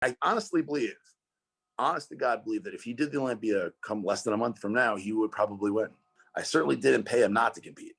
I honest to God, believe that if he did the Olympia come less than a month from now, he would probably win. I certainly didn't pay him not to compete.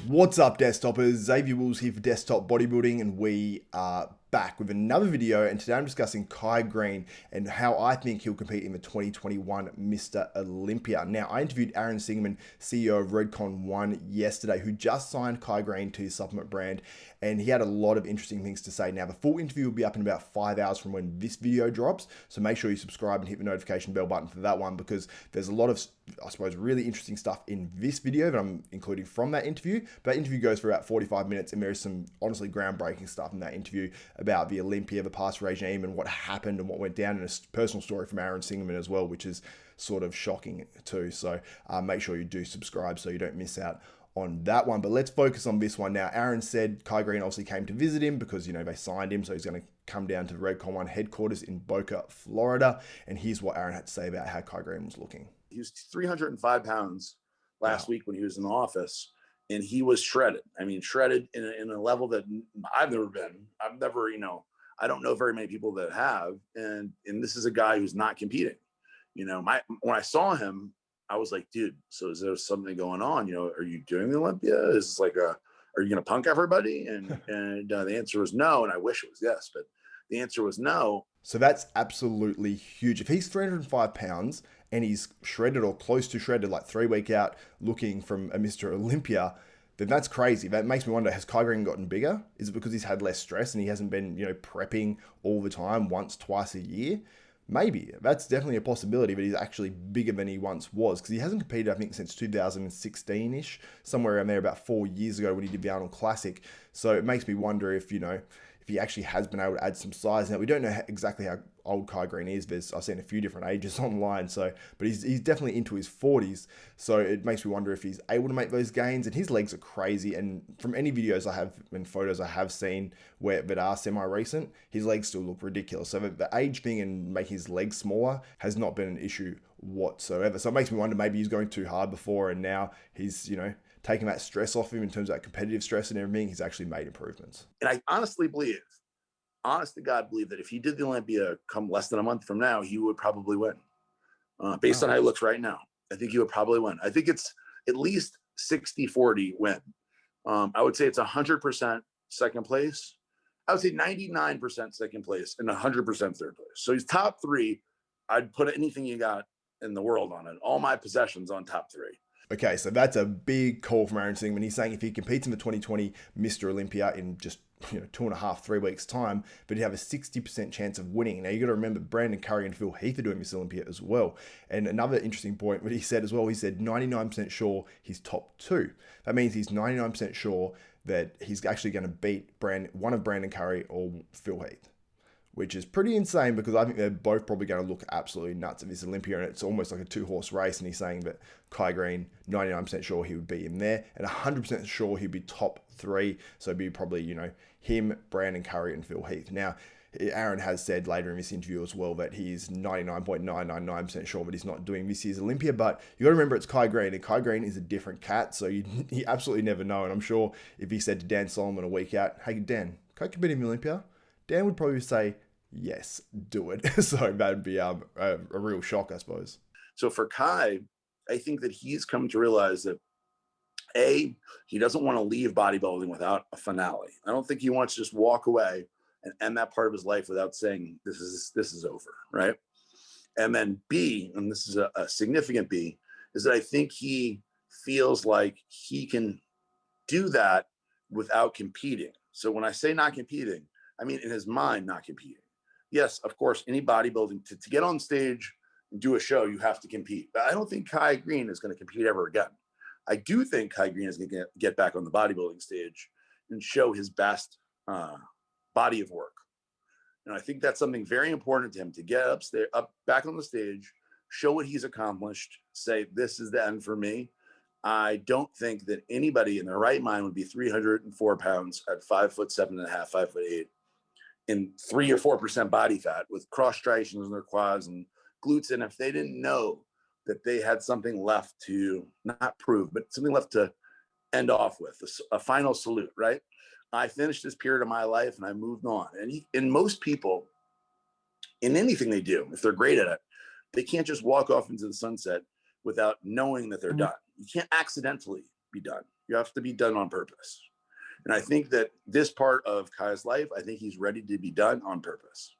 What's up, Desktopers? Xavier Wills here for Desktop Bodybuilding, and we are back with another video. And today I'm discussing Kai Greene and how I think he'll compete in the 2021 Mr Olympia. Now, I interviewed Aaron Singerman, CEO of Redcon1 yesterday, who just signed Kai Greene to his supplement brand, and he had a lot of interesting things to say. Now, the full interview will be up in about 5 hours from when this video drops, so make sure you subscribe and hit the notification bell button for that one, because there's a lot of, I suppose, really interesting stuff in this video that I'm including from that interview. But that interview goes for about 45 minutes, and there's some honestly groundbreaking stuff in that interview about the Olympia, the past regime, and what happened and what went down, and a personal story from Aaron Singerman as well, which is sort of shocking too. So make sure you do subscribe so you don't miss out on that one. But let's focus on this one now. Aaron said Kai Greene obviously came to visit him because, you know, they signed him, so he's going to come down to the Redcon1 headquarters in Boca, Florida. And here's what Aaron had to say about how Kai Greene was looking. He was 305 pounds last week when he was in the office, and he was shredded. I mean, shredded in a level that I've never been. I've never, I don't know very many people that have. And this is a guy who's not competing. When I saw him, I was like, dude, so is there something going on? Are you doing the Olympia? Is this like are you going to punk everybody? And the answer was no. And I wish it was yes, but the answer was no. So that's absolutely huge. If he's 305 pounds and he's shredded or close to shredded, like 3 weeks out looking from a Mr Olympia, then that's crazy. That makes me wonder, has Kai Greene gotten bigger? Is it because he's had less stress and he hasn't been, prepping all the time, once, twice a year? Maybe. That's definitely a possibility, but he's actually bigger than he once was, because he hasn't competed, I think, since 2016-ish, somewhere around there, about 4 years ago when he did the Arnold Classic. So it makes me wonder if, if he actually has been able to add some size. Now, we don't know exactly how old Kai Greene is. I've seen a few different ages online, but he's definitely into his 40s. So it makes me wonder if he's able to make those gains. And his legs are crazy. And from any videos I have and photos I have seen that are semi-recent, his legs still look ridiculous. So the age thing and making his legs smaller has not been an issue whatsoever. So it makes me wonder, maybe he's going too hard before, and now he's, taking that stress off him in terms of that competitive stress and everything. He's actually made improvements. And I honestly believe, honest to God, believe that if he did the Olympia come less than a month from now, he would probably win. Based on how he looks right now, I think he would probably win. I think it's at least 60-40 win. I would say it's 100% second place. I would say 99% second place and 100% third place. So he's top three. I'd put anything you got in the world on it. All my possessions on top three. Okay, so that's a big call from Aaron Singerman. He's saying if he competes in the 2020 Mr Olympia in just 2.5, 3 weeks time, but he'd have a 60% chance of winning. Now you got to remember, Brandon Curry and Phil Heath are doing Mr Olympia as well. And another interesting point, what he said as well, he said 99% sure he's top two. That means he's 99% sure that he's actually going to beat one of Brandon Curry or Phil Heath, which is pretty insane, because I think they're both probably going to look absolutely nuts at this Olympia, and it's almost like a 2-horse race. And he's saying that Kai Greene, 99% sure he would be in there, and 100% sure he'd be top three. So it'd be probably, him, Brandon Curry, and Phil Heath. Now, Aaron has said later in this interview as well that he's 99.999% sure that he's not doing this year's Olympia, but you got to remember it's Kai Greene, and Kai Greene is a different cat, so you absolutely never know. And I'm sure if he said to Dan Solomon a week out, hey Dan, can I compete in the Olympia? Dan would probably say, yes, do it. So that'd be a real shock, I suppose. So for Kai, I think that he's come to realize that he doesn't want to leave bodybuilding without a finale. I don't think he wants to just walk away and end that part of his life without saying this is over, right? And then B, and this is a significant B, is that I think he feels like he can do that without competing. So when I say not competing, I mean in his mind not competing. Yes, of course, any bodybuilding, to get on stage and do a show, you have to compete. But I don't think Kai Greene is going to compete ever again. I do think Kai Greene is going to get back on the bodybuilding stage and show his best body of work. And I think that's something very important to him, to get up back on the stage, show what he's accomplished, say, this is the end for me. I don't think that anybody in their right mind would be 304 pounds at 5'7.5", 5'8", in 3 or 4% body fat with cross striations in their quads and glutes. And if they didn't know that they had something left to not prove, but something left to end off with, a final salute, right? I finished this period of my life and I moved on. And most people, in anything they do, if they're great at it, they can't just walk off into the sunset without knowing that they're done. You can't accidentally be done. You have to be done on purpose. And I think that this part of Kai's life, I think he's ready to be done on purpose.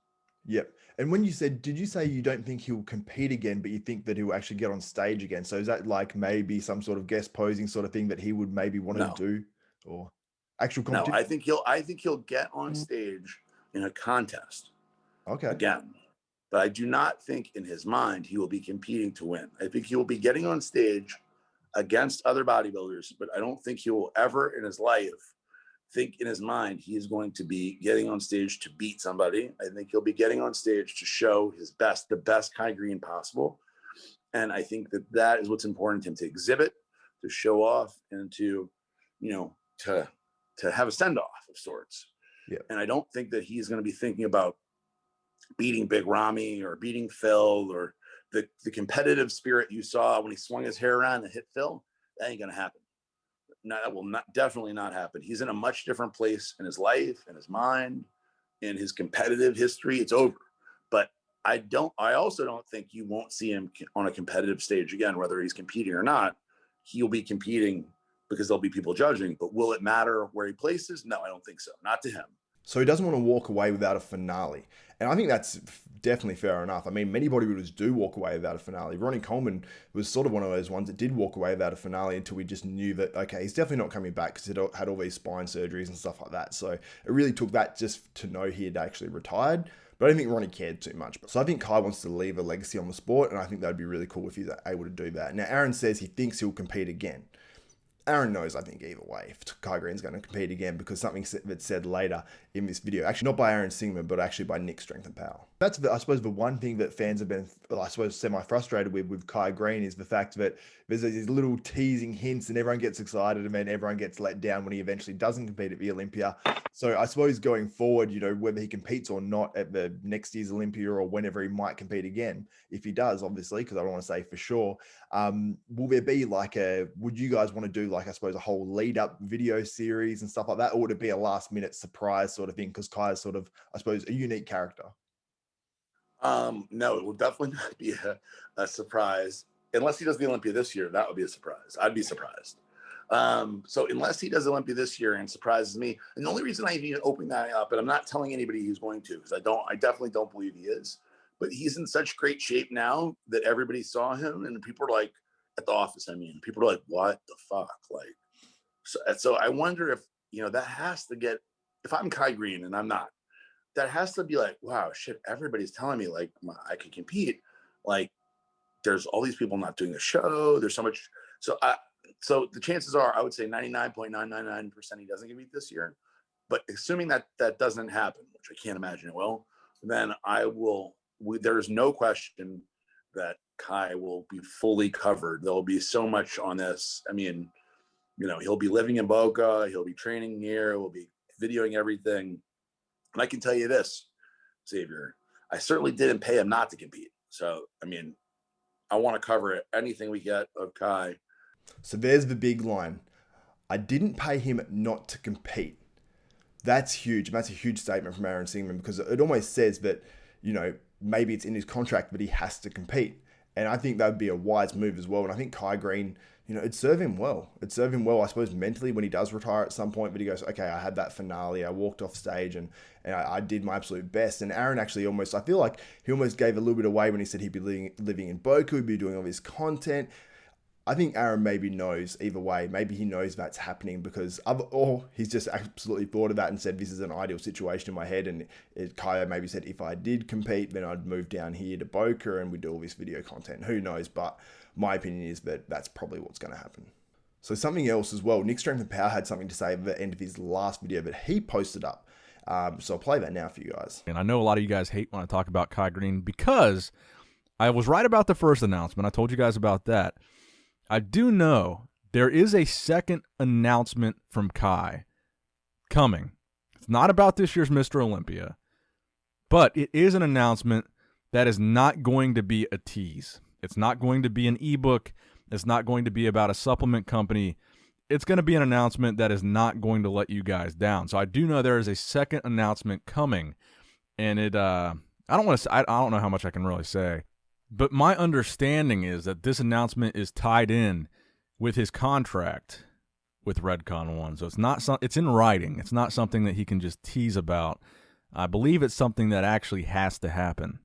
Yep. And when you said, did you say you don't think he'll compete again, but you think that he'll actually get on stage again? So is that like maybe some sort of guest posing sort of thing that he would maybe want to do, or actual competition? No, I think he'll get on stage in a contest. Okay. Again. But I do not think in his mind he will be competing to win. I think he will be getting on stage against other bodybuilders, but I don't think he will ever in his life think in his mind he is going to be getting on stage to beat somebody. I think he'll be getting on stage to show his best, the best Kai Greene possible. And I think that that is what's important to him, to exhibit, to show off, and to, you know, to have a send-off of sorts. Yeah. And I don't think that he's going to be thinking about beating Big Ramy or beating Phil, or the competitive spirit you saw when he swung his hair around and hit Phil. That ain't going to happen. No, that will definitely not happen. He's in a much different place in his life, in his mind, in his competitive history. It's over. But I also don't think you won't see him on a competitive stage again, whether he's competing or not. He'll be competing because there'll be people judging, but will it matter where he places? No, I don't think so. Not to him. So he doesn't want to walk away without a finale. And I think that's definitely fair enough. I mean, many bodybuilders do walk away without a finale. Ronnie Coleman was sort of one of those ones that did walk away without a finale until we just knew that, okay, he's definitely not coming back because he had all these spine surgeries and stuff like that. So it really took that just to know he had actually retired. But I don't think Ronnie cared too much. So I think Kai wants to leave a legacy on the sport, and I think that'd be really cool if he's able to do that. Now, Aaron says he thinks he'll compete again. Aaron knows, I think, either way, if Kai Greene's going to compete again, because something that's said later in this video, actually not by Aaron Singerman, but actually by Nick Strength and Power. That's, I suppose, the one thing that fans have been, I suppose, semi-frustrated with Kai Greene is the fact that there's these little teasing hints and everyone gets excited and then everyone gets let down when he eventually doesn't compete at the Olympia. So I suppose going forward, you know, whether he competes or not at the next year's Olympia or whenever he might compete again, if he does, obviously, because I don't want to say for sure, will there be like would you guys want to do like, I suppose, a whole lead up video series and stuff like that? Or would it be a last minute surprise sort of thing? Because Kai is sort of, I suppose, a unique character. No, it will definitely not be a surprise. Unless he does the Olympia this year, that would be a surprise. I'd be surprised. So unless he does Olympia this year and surprises me, and the only reason I even open that up, and I'm not telling anybody he's going to, because I definitely don't believe he is, but he's in such great shape now that everybody saw him, and people are like, at the office, I mean, people are like, what the fuck? Like, so I wonder if, you know, that has to get, if I'm Kai Greene and I'm not, that has to be like, wow, shit, everybody's telling me like I can compete. Like, there's all these people not doing the show. There's so much. So the chances are, I would say 99.999% he doesn't compete this year. But assuming that that doesn't happen, which I can't imagine it will, then there's no question that Kai will be fully covered. There'll be so much on this. I mean, you know, he'll be living in Boca. He'll be training here. We'll be videoing everything. And I can tell you this, Xavier, I certainly didn't pay him not to compete. So, I mean, I want to cover anything we get of Kai. So there's the big line. I didn't pay him not to compete. That's huge. That's a huge statement from Aaron Singerman, because it almost says that, you know, maybe it's in his contract, but he has to compete. And I think that would be a wise move as well. And I think Kai Greene, you know, it'd serve him well. It'd serve him well, I suppose, mentally when he does retire at some point. But he goes, okay, I had that finale. I walked off stage and I did my absolute best. And Aaron actually almost, I feel like he almost gave a little bit away when he said he'd be living in Boca, he'd be doing all this content. I think Aaron maybe knows either way. Maybe he knows that's happening or he's just absolutely thought of that and said, this is an ideal situation in my head. And Kai maybe said, if I did compete, then I'd move down here to Boca and we'd do all this video content. Who knows? But my opinion is that that's probably what's going to happen. So something else as well, Nick Strength and Power had something to say at the end of his last video that he posted up. So I'll play that now for you guys. And I know a lot of you guys hate when I talk about Kai Greene because I was right about the first announcement. I told you guys about that. I do know there is a second announcement from Kai coming. It's not about this year's Mr. Olympia. But it is an announcement that is not going to be a tease. It's not going to be an ebook. It's not going to be about a supplement company. It's going to be an announcement that is not going to let you guys down. So I do know there is a second announcement coming, and I don't know how much I can really say, but my understanding is that this announcement is tied in with his contract with Redcon1. So it's in writing. It's not something that he can just tease about. I believe it's something that actually has to happen.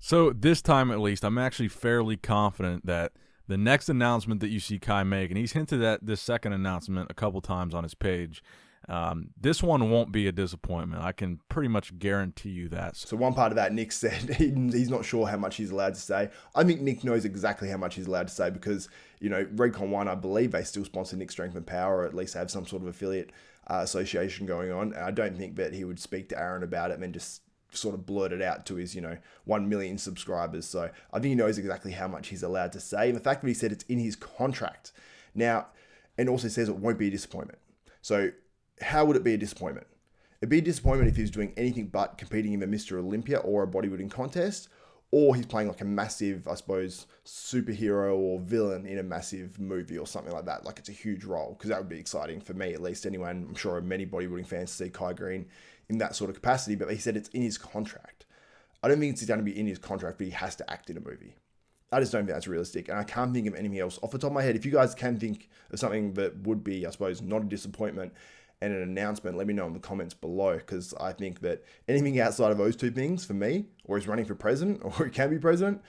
So this time at least, I'm actually fairly confident that the next announcement that you see Kai make, and he's hinted at this second announcement a couple times on his page, this one won't be a disappointment. I can pretty much guarantee you that. So one part of that, Nick said he's not sure how much he's allowed to say. I think Nick knows exactly how much he's allowed to say because, Redcon1, I believe they still sponsor Nick Strength and Power, or at least have some sort of affiliate association going on. And I don't think that he would speak to Aaron about it and then just sort of blurt it out to his, 1 million subscribers. So I think he knows exactly how much he's allowed to say. And the fact that he said it's in his contract now, and also says it won't be a disappointment. So how would it be a disappointment? It'd be a disappointment if he was doing anything but competing in a Mr Olympia or a bodybuilding contest, or he's playing like a massive, I suppose, superhero or villain in a massive movie or something like that. Like it's a huge role, because that would be exciting for me, at least anyway. And I'm sure many bodybuilding fans see Kai Greene in that sort of capacity, but he said it's in his contract. I don't think it's going to be in his contract, but he has to act in a movie. I just don't think that's realistic, and I can't think of anything else off the top of my head. If you guys can think of something that would be, I suppose, not a disappointment and an announcement, let me know in the comments below, because I think that anything outside of those two things for me, or he's running for president, or he can be president,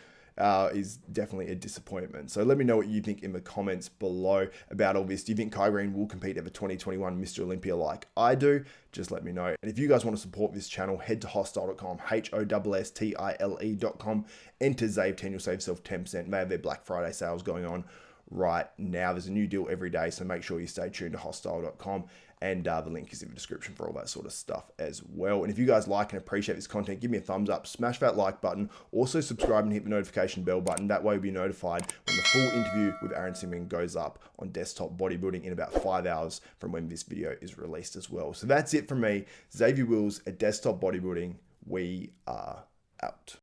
is definitely a disappointment. So let me know what you think in the comments below about all this. Do you think Kai Greene will compete at the 2021 Mr Olympia like I do? Just let me know. And if you guys want to support this channel, head to hostile.com, HOSSTILE.com, enter ZAVE10, you'll save yourself 10%. They have their Black Friday sales going on right now. There's a new deal every day, so make sure you stay tuned to hostile.com, and the link is in the description for all that sort of stuff as well. And if you guys like and appreciate this content, give me a thumbs up, smash that like button, also subscribe and hit the notification bell button. That way you'll be notified when the full interview with Aaron Singerman goes up on Desktop Bodybuilding in about 5 hours from when this video is released as well. So that's it from me, Xavier Wills at Desktop Bodybuilding. We are out.